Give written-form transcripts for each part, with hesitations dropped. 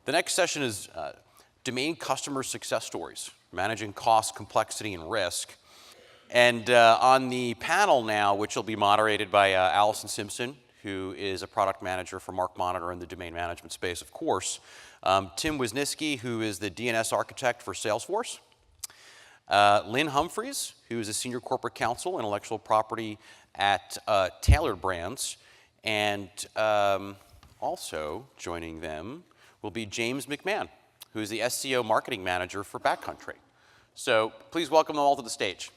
The next session is domain customer success stories, managing cost, complexity, and risk. And on the panel now, which will be moderated by Allison Simpson, who is a product manager for MarkMonitor in the domain management space, of course. Tim Wisniewski, who is the DNS architect for Salesforce. Lynn Humphreys, who is a senior corporate counsel, intellectual property at Tailored Brands. And also joining them will be James McMahon, who is the SEO marketing manager for Backcountry. So please welcome them all to the stage.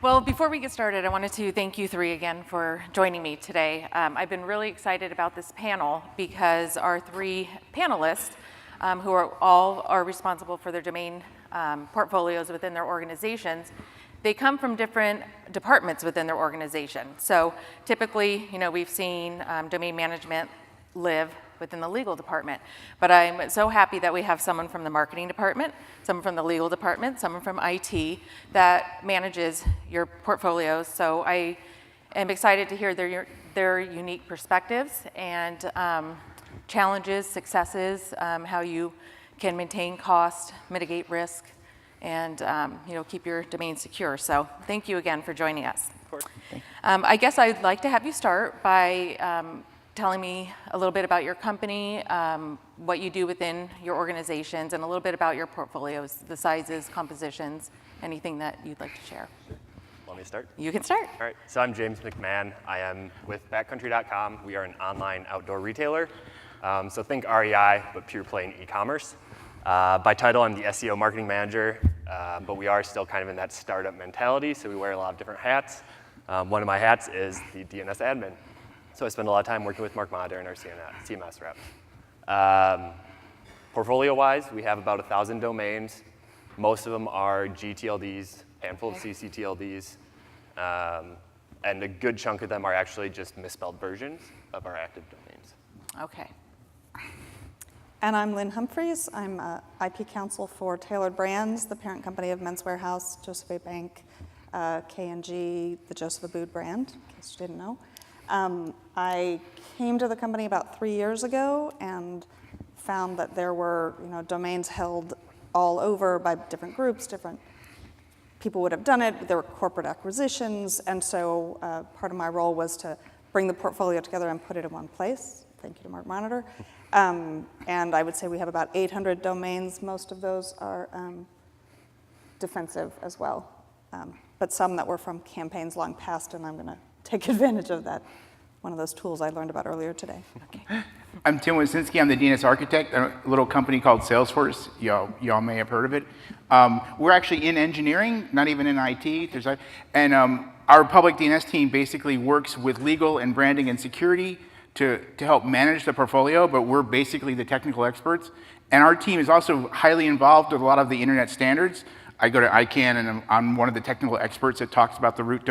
Well, before we get started, I wanted to thank you three again for joining me today. I've been really excited about this panel because our three panelists, who are responsible for their domain portfolios within their organizations, they come from different departments within their organization. So typically, we've seen domain management live within the legal department. But I'm so happy that we have someone from the marketing department, someone from the legal department, someone from IT that manages your portfolios. So I am excited to hear their unique perspectives and challenges, successes, how you can maintain cost, mitigate risk, and keep your domain secure. So thank you again for joining us. Of course. I guess I'd like to have you start by telling me a little bit about your company, what you do within your organizations, and a little bit about your portfolios, the sizes, compositions, anything that you'd like to share. Sure. Want me to start? You can start. All right, so I'm James McMahon. I am with backcountry.com. We are an online outdoor retailer. So think REI, but pure plain e-commerce. By title, I'm the SEO marketing manager, but we are still kind of in that startup mentality, so we wear a lot of different hats. One of my hats is the DNS admin. So I spend a lot of time working with MarkMonitor and our CMS reps. Portfolio-wise, we have about 1,000 domains. Most of them are GTLDs, a handful of CCTLDs, and a good chunk of them are actually just misspelled versions of our active domains. Okay. And I'm Lynn Humphreys. I'm IP counsel for Tailored Brands, the parent company of Men's Wearhouse, Joseph A. Bank, K&G, the Joseph Abood brand, in case you didn't know. I came to the company about 3 years ago and found that there were domains held all over by different groups, different people would have done it. There were corporate acquisitions, and so part of my role was to bring the portfolio together and put it in one place. Thank you to MarkMonitor. And I would say we have about 800 domains. Most of those are defensive as well, but some that were from campaigns long past, and I'm going to take advantage of that, one of those tools I learned about earlier today. Okay. I'm Tim Wisniewski. I'm the DNS architect at a little company called Salesforce. Y'all may have heard of it. We're actually in engineering, not even in IT. And our public DNS team basically works with legal and branding and security to help manage the portfolio, but we're basically the technical experts. And our team is also highly involved with a lot of the internet standards. I go to ICANN, and I'm one of the technical experts that talks about the root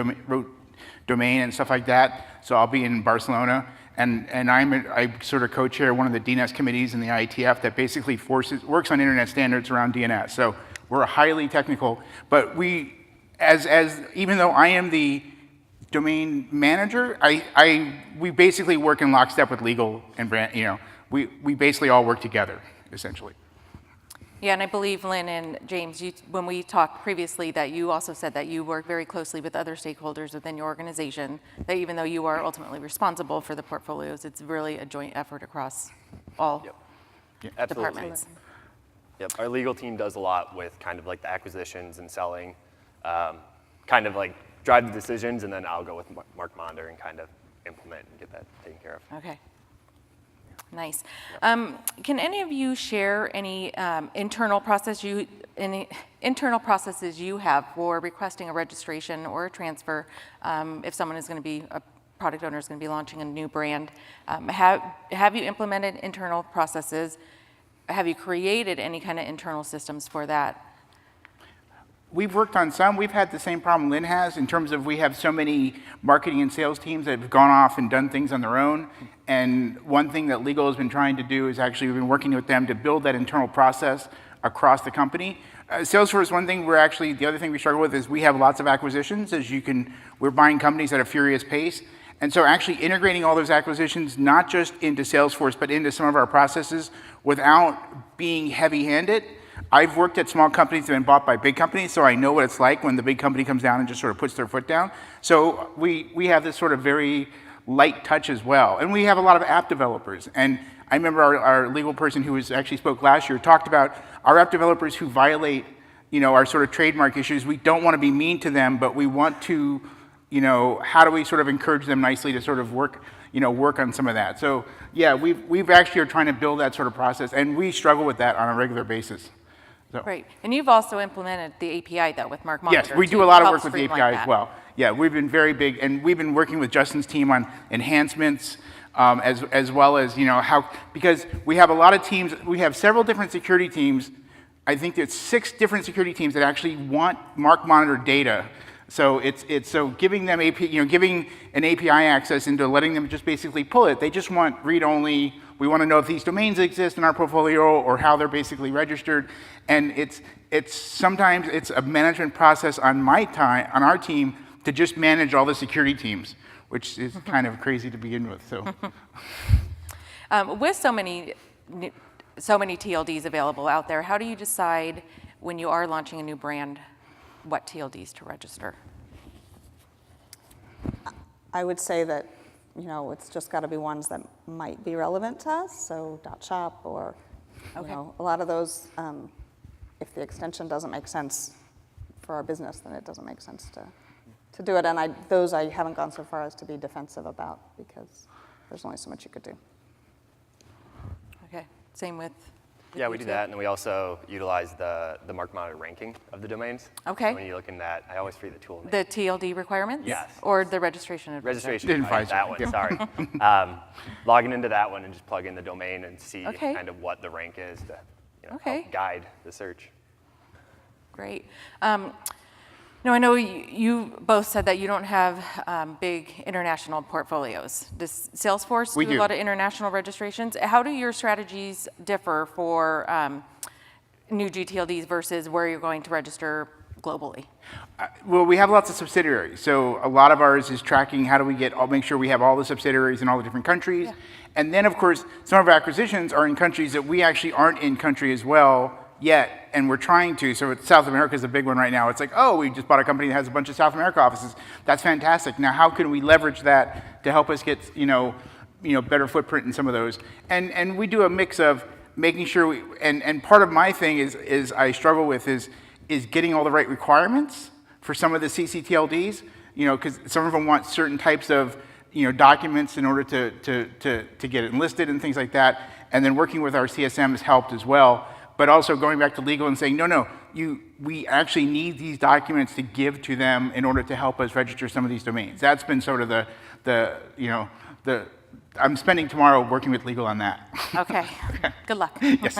domain and stuff like that. So I'll be in Barcelona, and I sort of co-chair one of the DNS committees in the IETF that basically works on internet standards around DNS. So we're highly technical, but we, even though I am the domain manager, we basically work in lockstep with legal and brand. We basically all work together essentially. Yeah, and I believe Lynn and James, when we talked previously, that you also said that you work very closely with other stakeholders within your organization, that even though you are ultimately responsible for the portfolios, it's really a joint effort across all departments. Yep, our legal team does a lot with kind of like the acquisitions and selling, kind of like drive the decisions, and then I'll go with MarkMonitor and kind of implement and get that taken care of. Okay. Nice. Can any of you share any internal processes you have for requesting a registration or a transfer if someone is going to be, a product owner is going to be launching a new brand? Have you implemented internal processes? Have you created any kind of internal systems for that? We've worked on some. We've had the same problem Lynn has in terms of we have so many marketing and sales teams that have gone off and done things on their own. And one thing that legal has been trying to do is actually we've been working with them to build that internal process across the company. Salesforce, the other thing we struggle with is we have lots of acquisitions. We're buying companies at a furious pace. And so actually integrating all those acquisitions, not just into Salesforce, but into some of our processes without being heavy-handed. I've worked at small companies that have been bought by big companies, so I know what it's like when the big company comes down and just sort of puts their foot down. So we have this sort of very light touch as well. And we have a lot of app developers. And I remember our legal person who actually spoke last year talked about our app developers who violate, our sort of trademark issues. We don't want to be mean to them, but we want to, how do we sort of encourage them nicely to sort of work on some of that. So yeah, we've actually are trying to build that sort of process, and we struggle with that on a regular basis. So. Great. And you've also implemented the API, though, with MarkMonitor. Yes, we do a lot of work with the API as well. Yeah, we've been very big, and we've been working with Justin's team on enhancements, as well as, because we have a lot of teams, we have several different security teams. I think there's 6 different security teams that actually want MarkMonitor data. So so giving them giving an API access into letting them just basically pull it. They just want read-only. We want to know if these domains exist in our portfolio or how they're basically registered. And sometimes it's a management process on our team to just manage all the security teams, which is kind of crazy to begin with. So, with so many TLDs available out there, how do you decide when you are launching a new brand what TLDs to register? I would say that, it's just got to be ones that might be relevant to us, so .shop or, a lot of those, if the extension doesn't make sense for our business, then it doesn't make sense to do it. And I haven't gone so far as to be defensive about, because there's only so much you could do. Okay, same with Yeah, we do that, and then we also utilize the MarkMonitor ranking of the domains. Okay. So when you look in that, I always forget the tool name. the TLD requirements? Yes. Or the registration advisor? Registration Advisor. that one, Yeah. sorry. Logging into that one and just plug in the domain and see Okay. kind of what the rank is to Okay. help guide the search. Great. I know you both said that you don't have big international portfolios. Does Salesforce We do do. a lot of international registrations? How do your strategies differ for new GTLDs versus where you're going to register globally? well, we have lots of subsidiaries. So a lot of ours is tracking how do we make sure we have all the subsidiaries in all the different countries. Yeah. And then, of course, some of our acquisitions are in countries that we actually aren't in country as well yet, and we're trying to. So South America is a big one right now. It's like, oh, we just bought a company that has a bunch of South America offices. That's fantastic. Now, how can we leverage that to help us get, better footprint in some of those? And we do a mix of making sure and part of my thing is I struggle with is getting all the right requirements for some of the CCTLDs, because some of them want certain types of documents in order to get it enlisted and things like that. And then working with our CSM has helped as well. But also going back to legal and saying, no, we actually need these documents to give to them in order to help us register some of these domains. That's been sort of I'm spending tomorrow working with legal on that. Okay. Good luck. Yes.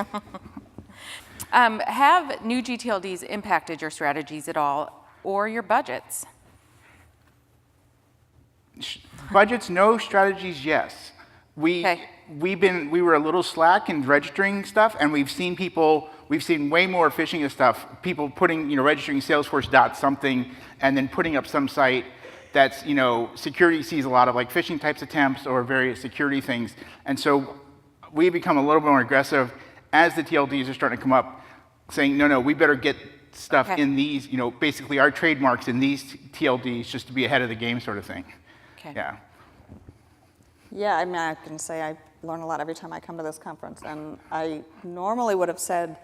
Have new GTLDs impacted your strategies at all or your budgets? Budgets, no. Strategies, yes. Okay. We were a little slack in registering stuff, and we've seen way more phishing of stuff, people putting, registering Salesforce dot something, and then putting up some site that's, security sees a lot of like phishing types attempts or various security things. And so we become a little more aggressive as the TLDs are starting to come up, saying, no, we better get stuff in these, basically our trademarks in these TLDs just to be ahead of the game sort of thing. Okay. Yeah. Yeah, I mean, I can say I learn a lot every time I come to this conference, and I normally would have said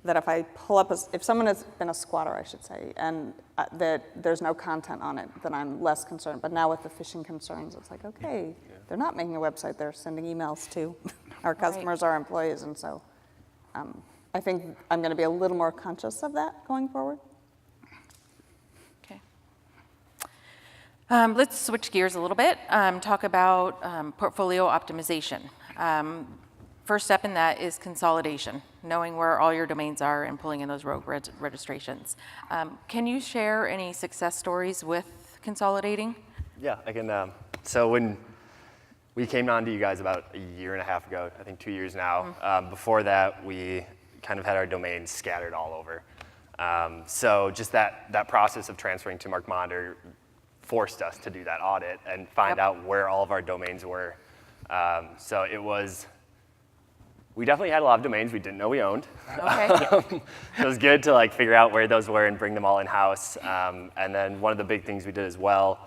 that if I pull up, if someone has been a squatter, I should say, and that there's no content on it, then I'm less concerned. But now with the phishing concerns, it's like, okay, they're not making a website, they're sending emails to our customers, our employees, and so I think I'm going to be a little more conscious of that going forward. Okay. Let's switch gears a little bit, talk about portfolio optimization. First step in that is consolidation, knowing where all your domains are and pulling in those rogue registrations. Can you share any success stories with consolidating? Yeah, I can. So when we came on to you guys about a year and a half ago, I think 2 years now, before that, we kind of had our domains scattered all over. So just that process of transferring to MarkMonitor, forced us to do that audit and find out where all of our domains were. So we definitely had a lot of domains we didn't know we owned. Okay. So it was good to like figure out where those were and bring them all in-house. And then one of the big things we did as well,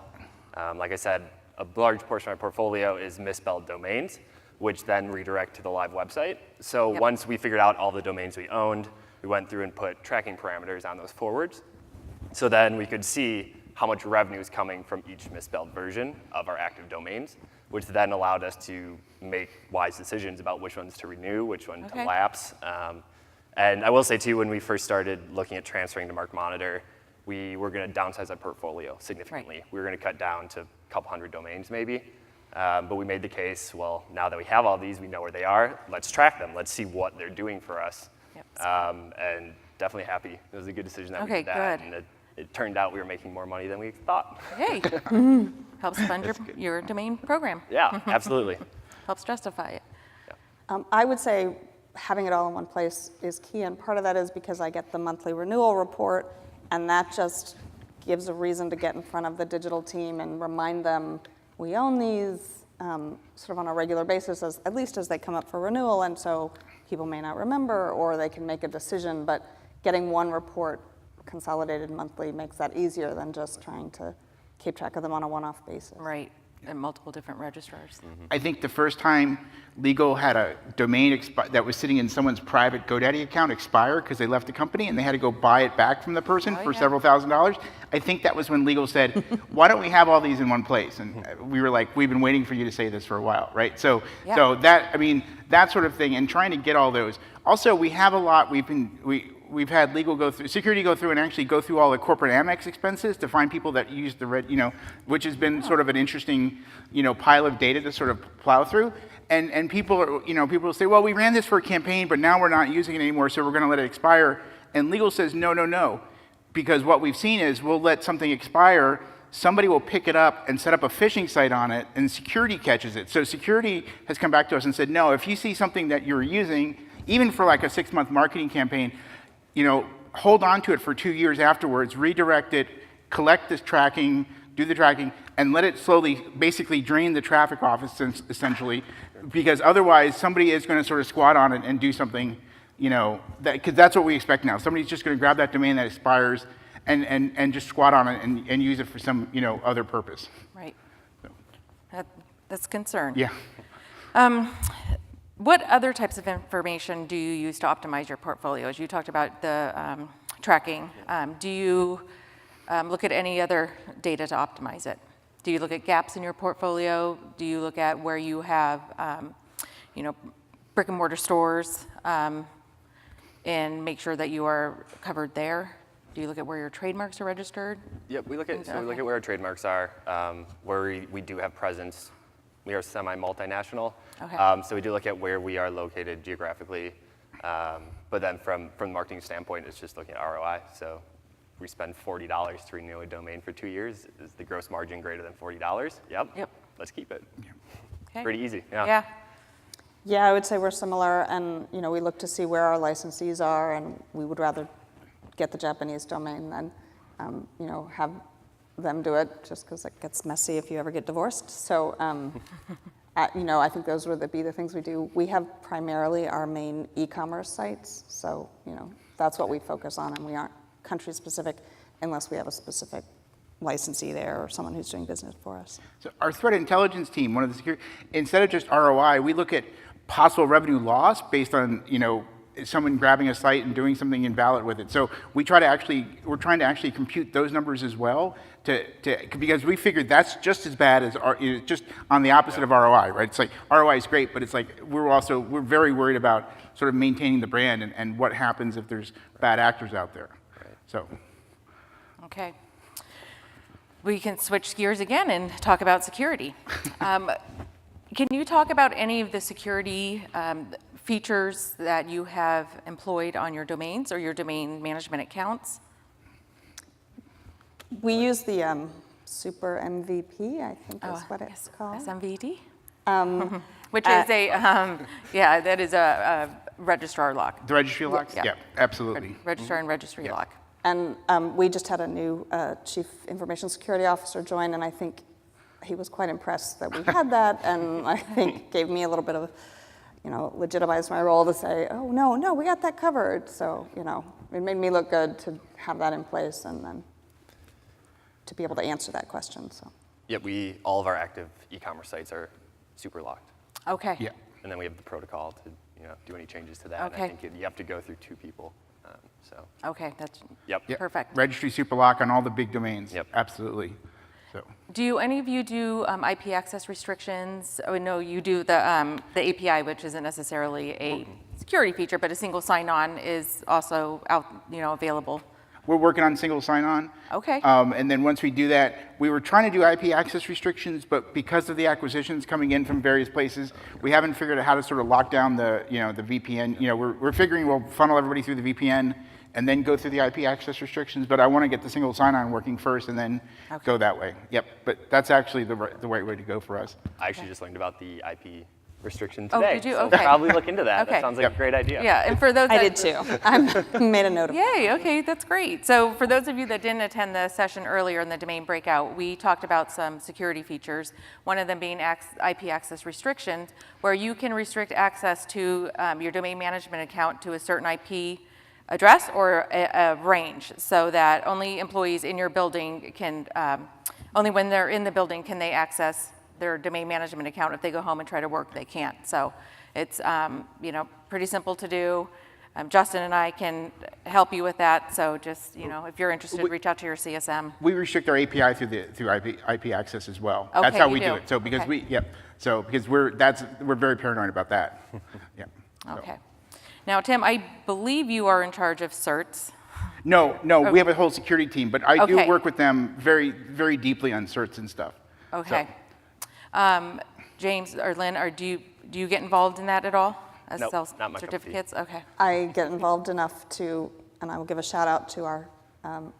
like I said, a large portion of our portfolio is misspelled domains, which then redirect to the live website. So once we figured out all the domains we owned, we went through and put tracking parameters on those forwards. So then we could see how much revenue is coming from each misspelled version of our active domains, which then allowed us to make wise decisions about which ones to renew, which one to lapse. And I will say too, when we first started looking at transferring to MarkMonitor, we were going to downsize our portfolio significantly. We were going to cut down to a couple hundred domains maybe. But we made the case, well, now that we have all these, we know where they are, let's track them. Let's see what they're doing for us. And definitely happy. It was a good decision that we did that. And it turned out we were making more money than we thought. Hey, helps fund your domain program. Yeah, absolutely. Helps justify it. I would say having it all in one place is key, and part of that is because I get the monthly renewal report, and that just gives a reason to get in front of the digital team and remind them we own these sort of on a regular basis, at least as they come up for renewal, and so people may not remember or they can make a decision, but getting one report consolidated monthly makes that easier than just trying to keep track of them on a one-off basis. Right, and multiple different registrars. I think the first time legal had a domain that was sitting in someone's private GoDaddy account expire because they left the company and they had to go buy it back from the person for several $1,000s. I think that was when legal said, why don't we have all these in one place? And we were like, we've been waiting for you to say this for a while, right? So that, I mean, that sort of thing, and trying to get all those. Also, we have a lot, we've had legal go through, security go through and actually go through all the corporate Amex expenses to find people that use the red, which has been sort of an interesting, pile of data to sort of plow through. And people are, people will say, well, we ran this for a campaign, but now we're not using it anymore, so we're going to let it expire. And legal says, no, no, no. Because what we've seen is we'll let something expire, somebody will pick it up and set up a phishing site on it, and security catches it. So security has come back to us and said, no, if you see something that you're using, even for like a 6-month marketing campaign, hold on to it for 2 years afterwards, redirect it, collect this tracking, do the tracking, and let it slowly basically drain the traffic off essentially, because otherwise somebody is going to sort of squat on it and do something, because that's what we expect now. Somebody's just going to grab that domain that expires and just squat on it and use it for some, other purpose. Right. That's a concern. Yeah. What other types of information do you use to optimize your portfolios? You talked about the tracking. Do you look at any other data to optimize it? Do you look at gaps in your portfolio? Do you look at where you have, brick and mortar stores and make sure that you are covered there? Do you look at where your trademarks are registered? Yep, we look at where our trademarks are, where we do have presence. We are semi-multinational, so we do look at where we are located geographically. But then from the marketing standpoint, it's just looking at ROI. So we spend $40 to renew a domain for 2 years. Is the gross margin greater than $40? Yep. Let's keep it. Okay. Pretty easy. Yeah, I would say we're similar, and we look to see where our licensees are, and we would rather get the Japanese domain than have them do it, just because it gets messy if you ever get divorced. So, I think those would be the things we do. We have primarily our main e-commerce sites, so that's what we focus on, and we aren't country specific unless we have a specific licensee there or someone who's doing business for us. So our threat intelligence team, one of the security, instead of just ROI, we look at possible revenue loss based on someone grabbing a site and doing something invalid with it. So we're trying to actually compute those numbers as well, because we figured that's just as bad as just on the opposite of ROI, right? It's like ROI is great, but it's like we're very worried about sort of maintaining the brand and what happens if there's bad actors out there. Right. So. Okay. We can switch gears again and talk about security. Can you talk about any of the security features that you have employed on your domains or your domain management accounts? We use the Super MVP, I think is what it's called. SMVD? Which is that is a registrar lock. The registry locks? Yeah, absolutely. Registrar and registry lock. And we just had a new Chief Information Security Officer join, and I think he was quite impressed that we had that, and I think gave me a little bit of, legitimized my role to say, oh, no, we got that covered. So, it made me look good to have that in place and then to be able to answer that question, so. Yep, all of our active e-commerce sites are super locked. Okay. Yeah. And then we have the protocol to do any changes to that. Okay. And I think you have to go through 2 people. Okay, that's Yep. Yep. perfect. Registry super lock on all the big domains. Yep. Absolutely. So. Do any of you do IP access restrictions? Oh, no, you do the API, which isn't necessarily a security feature, but a single sign-on is also out, available. We're working on single sign-on. Okay. And then once we do that, we were trying to do IP access restrictions, but because of the acquisitions coming in from various places, we haven't figured out how to sort of lock down the VPN. We're figuring we'll funnel everybody through the VPN and then go through the IP access restrictions, but I want to get the single sign-on working first and then go that way. Yep, but that's actually the right way to go for us. I actually just learned about the IP restriction Oh, today. did you? So Okay. probably look into that. Okay. That sounds like a great idea. Yeah, and for those I that- did too. I made a note of it. Yay, okay, that's great. So for those of you that didn't attend the session earlier in the domain breakout, we talked about some security features, one of them being IP access restrictions, where you can restrict access to your domain management account to a certain IP address or a range, so that only employees in your building can, only when they're in the building can they access their domain management account. If they go home and try to work, they can't. So it's pretty simple to do. Justin and I can help you with that. So just if you're interested, reach out to your CSM. We restrict our API through IP access as well. Okay, That's how you we do do. it. So because Okay. because we're very paranoid about that. Yeah. So. Okay. Now, Tim, I believe you are in charge of certs. No, we have a whole security team, but I do Okay. work with them very, very deeply on certs and stuff. Okay. James or Lynn, do you get involved in that at all? As Nope, sales not my cup of tea. certificates? Okay. I get involved enough to, and I will give a shout out to our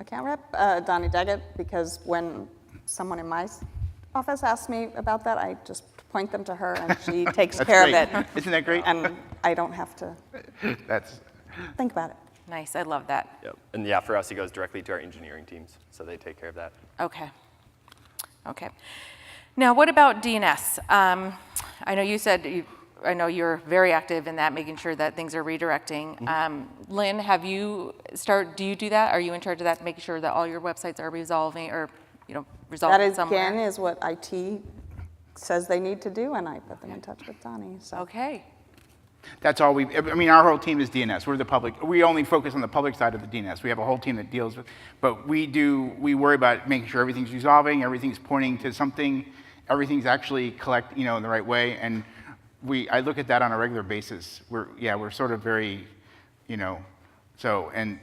account rep, Donnie Daggett, because when someone in my office asks me about that, I just point them to her and she takes That's care great. of it. Isn't that great? And I don't have to That's think about it. Nice. I love that. Yep. And yeah, for us, it goes directly to our engineering teams. So they take care of that. Okay. Okay. Now, what about DNS? I know you said, I know you're very active in that, making sure that things are redirecting. Lynn, do you do that? Are you in charge of that, making sure that all your websites are resolving or, resolving That is, somewhere? again, is what IT says they need to do, and I put them in touch with Donnie. So. Okay. That's all our whole team is DNS. We're the public. We only focus on the public side of the DNS. We have a whole team that deals with, but we worry about making sure everything's resolving, everything's pointing to something, everything's actually in the right way. And I look at that on a regular basis. We're sort of very, and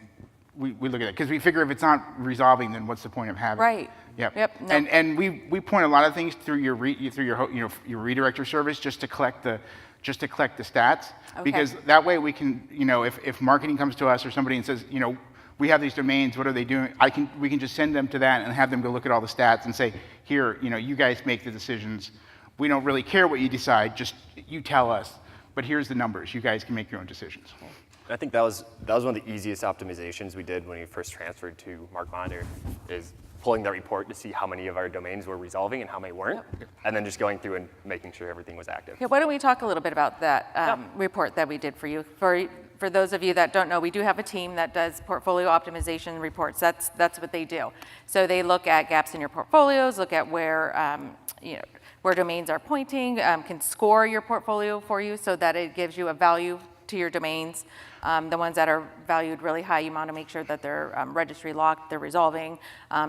we look at it because we figure if it's not resolving, then what's the point of having it? Right. Yep. No. And we point a lot of things through your redirector service just to collect the stats, because that way we can, if marketing comes to us or somebody and says, we have these domains, what are they doing? We can just send them to that and have them go look at all the stats and say, here, you guys make the decisions. We don't really care what you decide, just you tell us, but here's the numbers. You guys can make your own decisions. I think that was one of the easiest optimizations we did when we first transferred to MarkMonitor, is pulling that report to see how many of our domains were resolving and how many weren't, and then just going through and making sure everything was active. Yeah, why don't we talk a little bit about that report that we did for you? For those of you that don't know, we do have a team that does portfolio optimization reports. That's what they do. So they look at gaps in your portfolios, look at where where domains are pointing, can score your portfolio for you so that it gives you a value to your domains. The ones that are valued really high, you want to make sure that they're registry locked, they're resolving.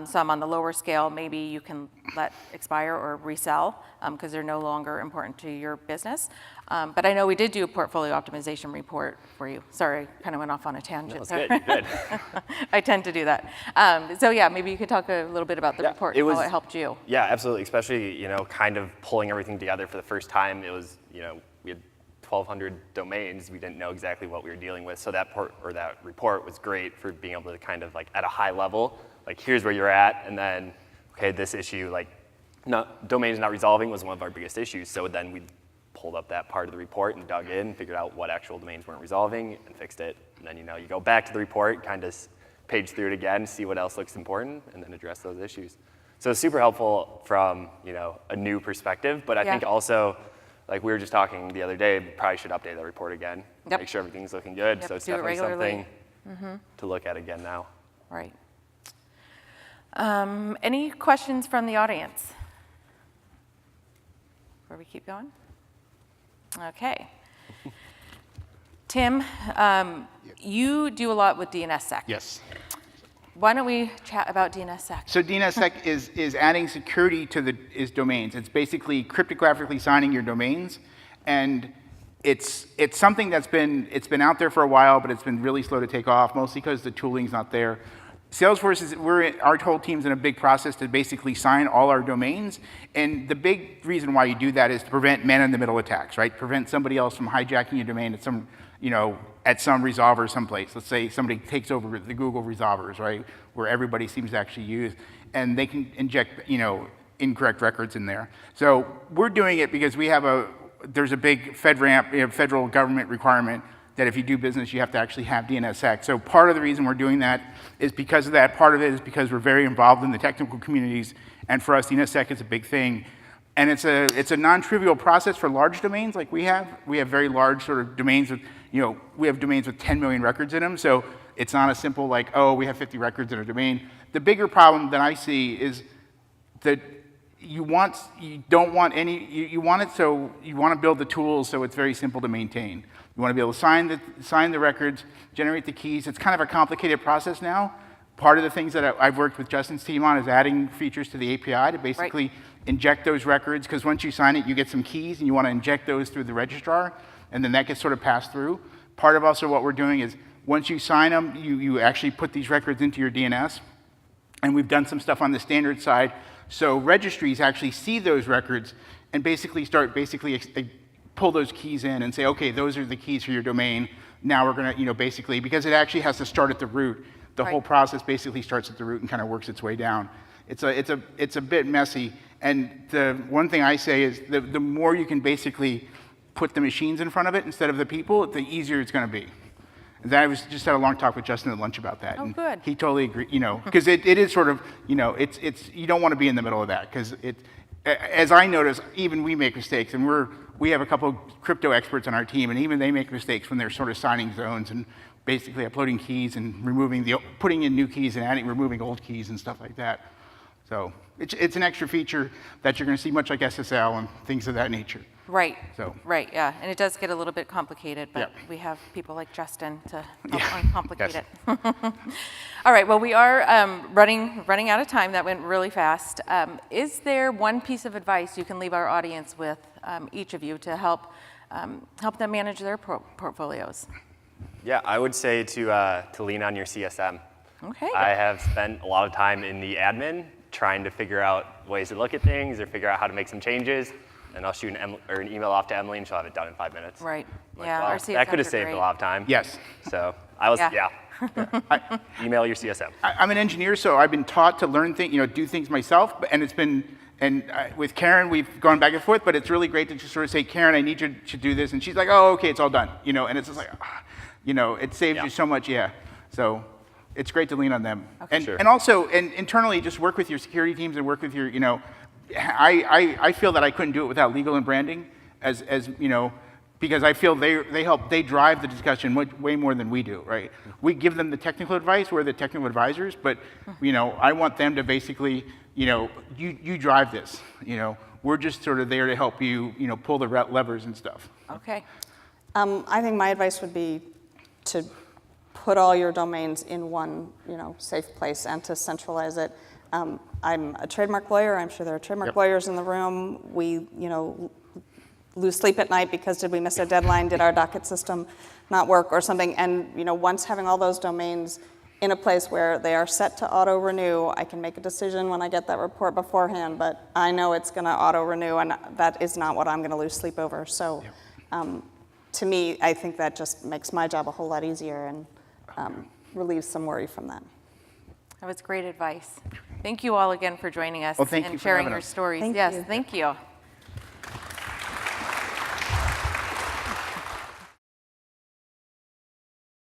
Some on the lower scale, maybe you can let expire or resell because they're no longer important to your business. But I know we did do a portfolio optimization report for you. Sorry, kind of went off on a tangent. No, that's good. I tend to do that. So yeah, maybe you could talk a little bit about the report and how it helped you. Yeah, absolutely. Especially, kind of pulling everything together for the first time. It was, we had 1,200 domains. We didn't know exactly what we were dealing with. So that report was great for being able to kind of at a high level, here's where you're at, and then, okay, this issue, domains not resolving was one of our biggest issues. So then we pulled up that part of the report and dug in and figured out what actual domains weren't resolving and fixed it. And then, you go back to the report, kind of page through it again, see what else looks important, and then address those issues. So it's super helpful from a new perspective, but I think also, like we were just talking the other day, probably should update the report again, Yep. make sure everything's looking good. Yep, So it's do it definitely regularly. something to look at again now. Right. Any questions from the audience? Before we keep going? Okay. Tim, you do a lot with DNSSEC. Yes. Why don't we chat about DNSSEC? So DNSSEC is adding security to domains. It's basically cryptographically signing your domains, and it's something that's been out there for a while, but it's been really slow to take off, mostly because the tooling's not there. Salesforce our whole team's in a big process to basically sign all our domains, and the big reason why you do that is to prevent man-in-the-middle attacks, right? Prevent somebody else from hijacking your domain at some resolver someplace. Let's say somebody takes over the Google resolvers, right, where everybody seems to actually use, and they can inject, incorrect records in there. So we're doing it because there's a big FedRAMP, federal government requirement that if you do business, you have to actually have DNSSEC. So part of the reason we're doing that is because of that. Part of it is because we're very involved in the technical communities, and for us, DNSSEC is a big thing. And it's a non-trivial process for large domains like we have. We have very large sort of domains with, we have domains with 10 million records in them. So it's not a simple like, oh, we have 50 records in a domain. The bigger problem that I see is that you want to build the tools so it's very simple to maintain. You want to be able to sign the records, generate the keys. It's kind of a complicated process now. Part of the things that I've worked with Justin's team on is adding features to the API to basically inject those records, because once you sign it, you get some keys, and you want to inject those through the registrar, and then that gets sort of passed through. Part of also what we're doing is once you sign them, you actually put these records into your DNS, and we've done some stuff on the standard side, so registries actually see those records and basically pull those keys in and say, okay, those are the keys for your domain. Now we're going to, basically, because it actually has to start at the root. The whole process basically starts at the root and kind of works its way down. It's a bit messy. And the one thing I say is the more you can basically put the machines in front of it instead of the people, the easier it's going to be. And I just had a long talk with Justin at lunch about that. Oh, and good. He totally agreed, because it is sort of, it's you don't want to be in the middle of that, because as I notice, even we make mistakes, and we have a couple of crypto experts on our team, and even they make mistakes when they're sort of signing zones and basically uploading keys and putting in new keys and removing old keys and stuff like that. So it's an extra feature that you're going to see, much like SSL and things of that nature. Right. So. Right, yeah. And it does get a little bit complicated, but we have people like Justin to help uncomplicate it. All right, well, we are running out of time. That went really fast. Is there one piece of advice you can leave our audience with, each of you, to help them manage their portfolios? Yeah, I would say to lean on your CSM. Okay. I have spent a lot of time in the admin trying to figure out ways to look at things or figure out how to make some changes. And I'll shoot an email off to Emily, and she'll have it done in 5 minutes. Right. Like, Yeah, wow, our CSMs that could have are saved great. a lot of time. Yes. So I was, Yeah. Email your CSM. I'm an engineer, so I've been taught to learn things, do things myself, and it's been, with Karen, we've gone back and forth, but it's really great to just sort of say, Karen, I need you to do this, and she's like, oh, okay, it's all done, and it's just like, it saves you so much, So it's great to lean on them. Okay. And also, internally, just work with your security teams and work with your, I feel that I couldn't do it without legal and branding, because I feel they drive the discussion way more than we do, right? We give them the technical advice, we're the technical advisors, but, I want them to basically, you drive this, we're just sort of there to help you, pull the levers and stuff. Okay. I think my advice would be to put all your domains in one, safe place and to centralize it. I'm a trademark lawyer. I'm sure there are trademark lawyers in the room. We, lose sleep at night because did we miss a deadline? Did our docket system not work or something? And, once having all those domains in a place where they are set to auto-renew, I can make a decision when I get that report beforehand, but I know it's going to auto-renew, and that is not what I'm going to lose sleep over. So to me, I think that just makes my job a whole lot easier and relieves some worry from that. That was great advice. Thank you all again for joining us Well, thank and you for sharing having your us. stories. Thank Yes, you. thank you.